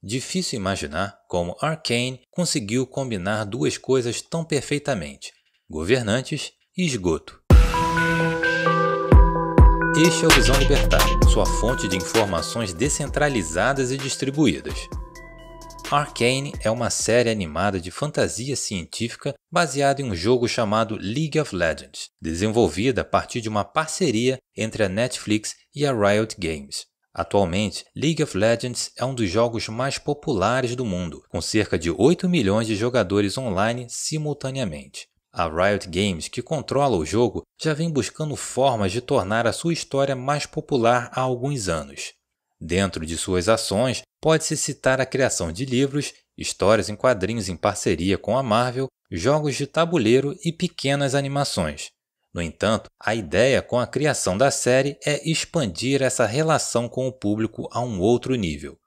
Difícil imaginar como Arcane conseguiu combinar duas coisas tão perfeitamente: governantes e esgoto. Este é o Visão Libertar, sua fonte de informações descentralizadas e distribuídas. Arcane é uma série animada de fantasia científica baseada em um jogo chamado League of Legends, desenvolvida a partir de uma parceria entre a Netflix e a Riot Games. Atualmente, League of Legends é um dos jogos mais populares do mundo, com cerca de 8 milhões de jogadores online simultaneamente. A Riot Games, que controla o jogo, já vem buscando formas de tornar a sua história mais popular há alguns anos. Dentro de suas ações, pode-se citar a criação de livros, histórias em quadrinhos em parceria com a Marvel, jogos de tabuleiro e pequenas animações. No entanto, a ideia com a criação da série é expandir essa relação com o público a um outro nível.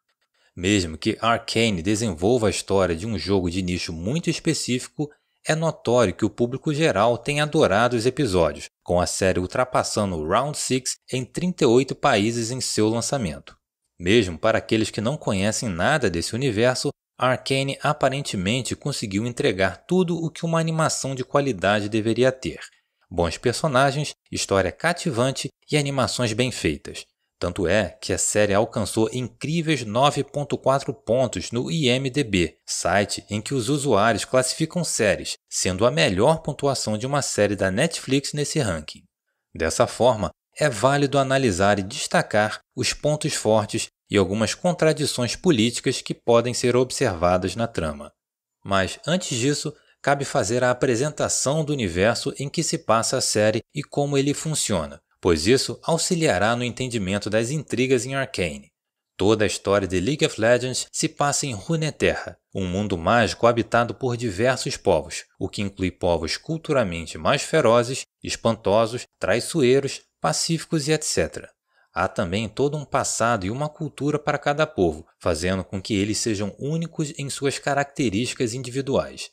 Mesmo que Arcane desenvolva a história de um jogo de nicho muito específico, é notório que o público geral tem adorado os episódios, com a série ultrapassando o Round 6 em 38 países em seu lançamento. Mesmo para aqueles que não conhecem nada desse universo, Arcane aparentemente conseguiu entregar tudo o que uma animação de qualidade deveria ter: bons personagens, história cativante e animações bem feitas. Tanto é que a série alcançou incríveis 9.4 pontos no IMDb, site em que os usuários classificam séries, sendo a melhor pontuação de uma série da Netflix nesse ranking. Dessa forma, é válido analisar e destacar os pontos fortes e algumas contradições políticas que podem ser observadas na trama. Mas, antes disso, cabe fazer a apresentação do universo em que se passa a série e como ele funciona, pois isso auxiliará no entendimento das intrigas em Arcane. Toda a história de League of Legends se passa em Runeterra, um mundo mágico habitado por diversos povos, o que inclui povos culturalmente mais ferozes, espantosos, traiçoeiros, pacíficos e etc. Há também todo um passado e uma cultura para cada povo, fazendo com que eles sejam únicos em suas características individuais.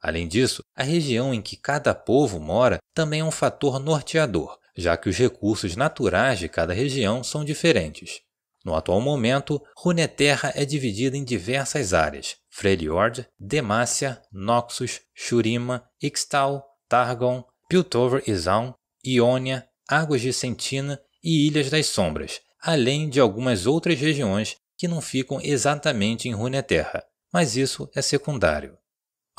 Além disso, a região em que cada povo mora também é um fator norteador, já que os recursos naturais de cada região são diferentes. No atual momento, Runeterra é dividida em diversas áreas: Freljord, Demacia, Noxus, Shurima, Ixtal, Targon, Piltover e Zaun, Ionia, Águas de Sentina e Ilhas das Sombras, além de algumas outras regiões que não ficam exatamente em Runeterra, mas isso é secundário.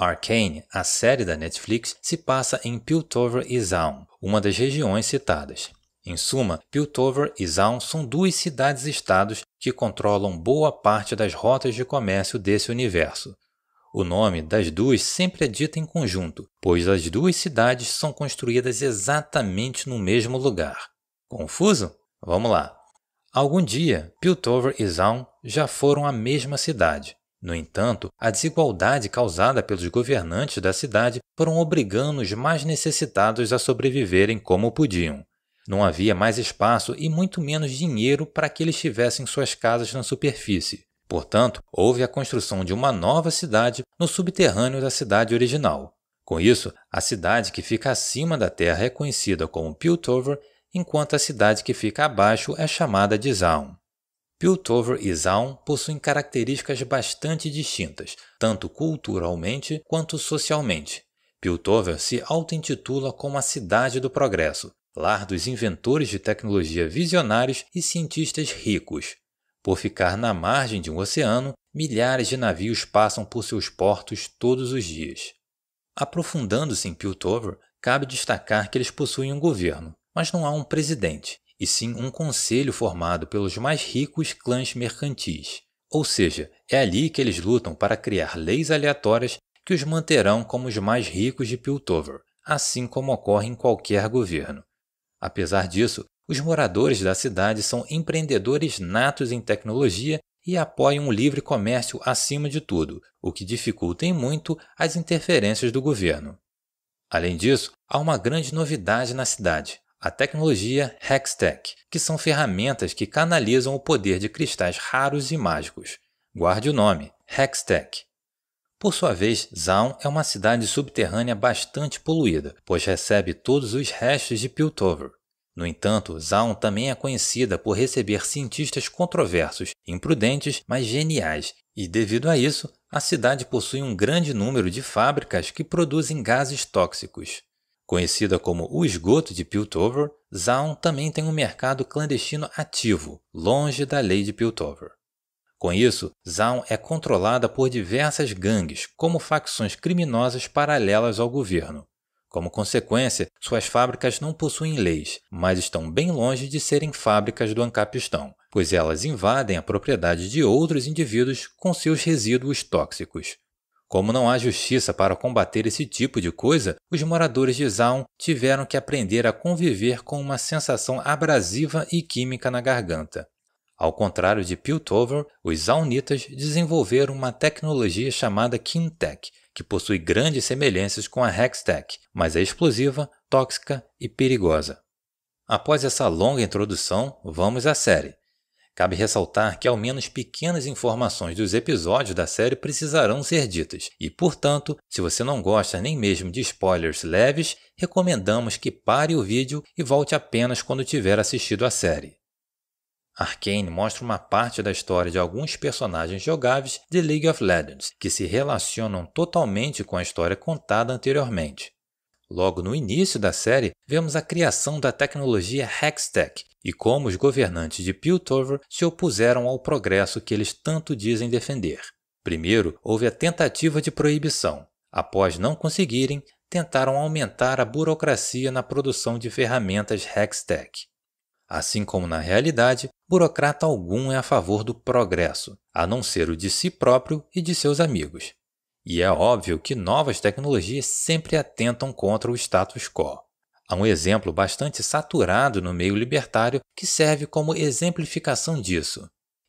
Arcane, a série da Netflix, se passa em Piltover e Zaun, uma das regiões citadas. Em suma, Piltover e Zaun são duas cidades-estados que controlam boa parte das rotas de comércio desse universo. O nome das duas sempre é dito em conjunto, pois as duas cidades são construídas exatamente no mesmo lugar. Confuso? Vamos lá! Algum dia, Piltover e Zaun já foram a mesma cidade. No entanto, a desigualdade causada pelos governantes da cidade foram obrigando os mais necessitados a sobreviverem como podiam. Não havia mais espaço e muito menos dinheiro para que eles tivessem suas casas na superfície. Portanto, houve a construção de uma nova cidade no subterrâneo da cidade original. Com isso, a cidade que fica acima da terra é conhecida como Piltover, enquanto a cidade que fica abaixo é chamada de Zaun. Piltover e Zaun possuem características bastante distintas, tanto culturalmente quanto socialmente. Piltover se auto-intitula como a Cidade do Progresso, lar dos inventores de tecnologia visionários e cientistas ricos. Por ficar na margem de um oceano, milhares de navios passam por seus portos todos os dias. Aprofundando-se em Piltover, cabe destacar que eles possuem um governo, mas não há um presidente, e sim um conselho formado pelos mais ricos clãs mercantis. Ou seja, é ali que eles lutam para criar leis aleatórias que os manterão como os mais ricos de Piltover, assim como ocorre em qualquer governo. Apesar disso, os moradores da cidade são empreendedores natos em tecnologia e apoiam o livre comércio acima de tudo, o que dificulta em muito as interferências do governo. Além disso, há uma grande novidade na cidade: a tecnologia Hextech, que são ferramentas que canalizam o poder de cristais raros e mágicos. Guarde o nome, Hextech. Por sua vez, Zaun é uma cidade subterrânea bastante poluída, pois recebe todos os restos de Piltover. No entanto, Zaun também é conhecida por receber cientistas controversos, imprudentes, mas geniais, e devido a isso, a cidade possui um grande número de fábricas que produzem gases tóxicos. Conhecida como o esgoto de Piltover, Zaun também tem um mercado clandestino ativo, longe da lei de Piltover. Com isso, Zaun é controlada por diversas gangues, como facções criminosas paralelas ao governo. Como consequência, suas fábricas não possuem leis, mas estão bem longe de serem fábricas do Ancapistão, pois elas invadem a propriedade de outros indivíduos com seus resíduos tóxicos. Como não há justiça para combater esse tipo de coisa, os moradores de Zaun tiveram que aprender a conviver com uma sensação abrasiva e química na garganta. Ao contrário de Piltover, os Zaunitas desenvolveram uma tecnologia chamada Kimtech, que possui grandes semelhanças com a Hextech, mas é explosiva, tóxica e perigosa. Após essa longa introdução, vamos à série. Cabe ressaltar que ao menos pequenas informações dos episódios da série precisarão ser ditas, e portanto, se você não gosta nem mesmo de spoilers leves, recomendamos que pare o vídeo e volte apenas quando tiver assistido a série. Arcane mostra uma parte da história de alguns personagens jogáveis de League of Legends, que se relacionam totalmente com a história contada anteriormente. Logo no início da série, vemos a criação da tecnologia Hextech e como os governantes de Piltover se opuseram ao progresso que eles tanto dizem defender. Primeiro, houve a tentativa de proibição. Após não conseguirem, tentaram aumentar a burocracia na produção de ferramentas Hextech. Assim como na realidade, burocrata algum é a favor do progresso, a não ser o de si próprio e de seus amigos. E é óbvio que novas tecnologias sempre atentam contra o status quo. Há um exemplo bastante saturado no meio libertário que serve como exemplificação disso.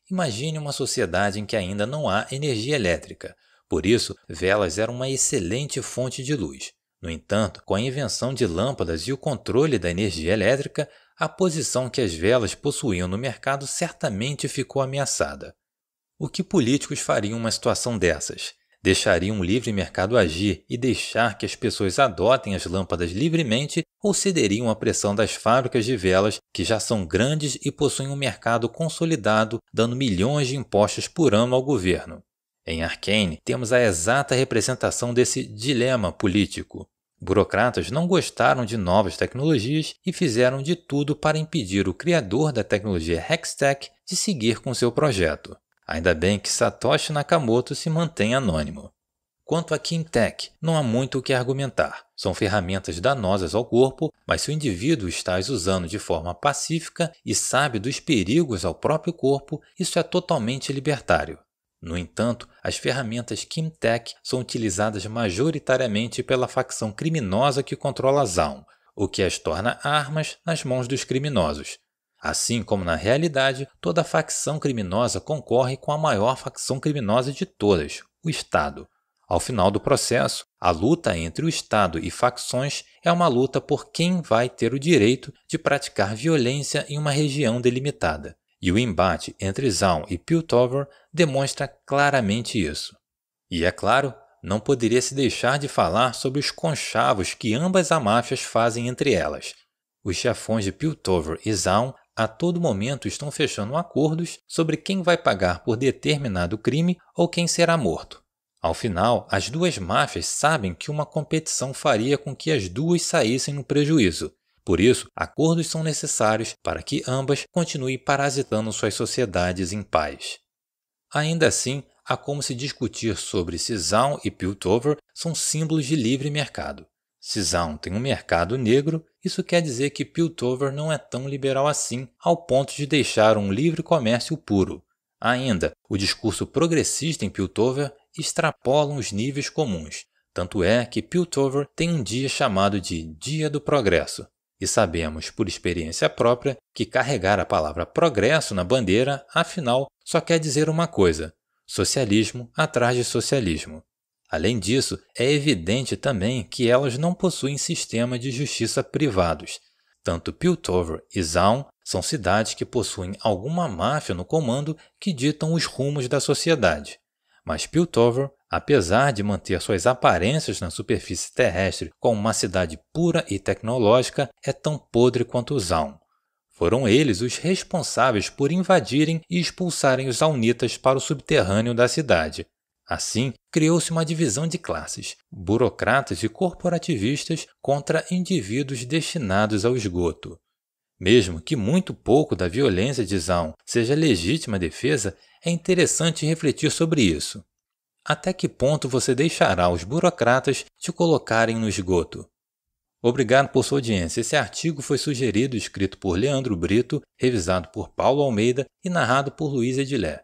Imagine uma sociedade em que ainda não há energia elétrica, por isso velas eram uma excelente fonte de luz. No entanto, com a invenção de lâmpadas e o controle da energia elétrica, a posição que as velas possuíam no mercado certamente ficou ameaçada. O que políticos fariam em uma situação dessas? Deixariam o livre mercado agir e deixar que as pessoas adotem as lâmpadas livremente ou cederiam à pressão das fábricas de velas que já são grandes e possuem um mercado consolidado, dando milhões de impostos por ano ao governo? Em Arcane, temos a exata representação desse dilema político. Burocratas não gostaram de novas tecnologias e fizeram de tudo para impedir o criador da tecnologia Hextech de seguir com seu projeto. Ainda bem que Satoshi Nakamoto se mantém anônimo. Quanto a Kimtech, não há muito o que argumentar. São ferramentas danosas ao corpo, mas se o indivíduo está as usando de forma pacífica e sabe dos perigos ao próprio corpo, isso é totalmente libertário. No entanto, as ferramentas Kimtech são utilizadas majoritariamente pela facção criminosa que controla Zaun, o que as torna armas nas mãos dos criminosos. Assim como na realidade, toda facção criminosa concorre com a maior facção criminosa de todas, o Estado. Ao final do processo, a luta entre o Estado e facções é uma luta por quem vai ter o direito de praticar violência em uma região delimitada. E o embate entre Zaun e Piltover demonstra claramente isso. E é claro, não poderia se deixar de falar sobre os conchavos que ambas as máfias fazem entre elas. Os chefões de Piltover e Zaun a todo momento estão fechando acordos sobre quem vai pagar por determinado crime ou quem será morto. Ao final, as duas máfias sabem que uma competição faria com que as duas saíssem no prejuízo. Por isso, acordos são necessários para que ambas continuem parasitando suas sociedades em paz. Ainda assim, há como se discutir sobre se Zaun e Piltover são símbolos de livre mercado. Se Zaun tem um mercado negro, isso quer dizer que Piltover não é tão liberal assim, ao ponto de deixar um livre comércio puro. Ainda, o discurso progressista em Piltover extrapola os níveis comuns. Tanto é que Piltover tem um dia chamado de Dia do Progresso. E sabemos, por experiência própria, que carregar a palavra progresso na bandeira, afinal, só quer dizer uma coisa: socialismo atrás de socialismo. Além disso, é evidente também que elas não possuem sistema de justiça privados. Tanto Piltover e Zaun são cidades que possuem alguma máfia no comando que ditam os rumos da sociedade. Mas Piltover, apesar de manter suas aparências na superfície terrestre como uma cidade pura e tecnológica, é tão podre quanto Zaun. Foram eles os responsáveis por invadirem e expulsarem os aunitas para o subterrâneo da cidade. Assim, criou-se uma divisão de classes, burocratas e corporativistas contra indivíduos destinados ao esgoto. Mesmo que muito pouco da violência de Zaun seja legítima defesa, é interessante refletir sobre isso. Até que ponto você deixará os burocratas te colocarem no esgoto? Obrigado por sua audiência. Esse artigo foi sugerido e escrito por Leandro Brito, revisado por Paulo Almeida e narrado por Luiz Edilé.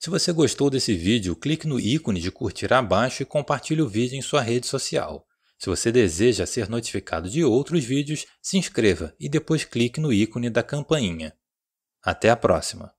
Se você gostou desse vídeo, clique no ícone de curtir abaixo e compartilhe o vídeo em sua rede social. Se você deseja ser notificado de outros vídeos, se inscreva e depois clique no ícone da campainha. Até a próxima!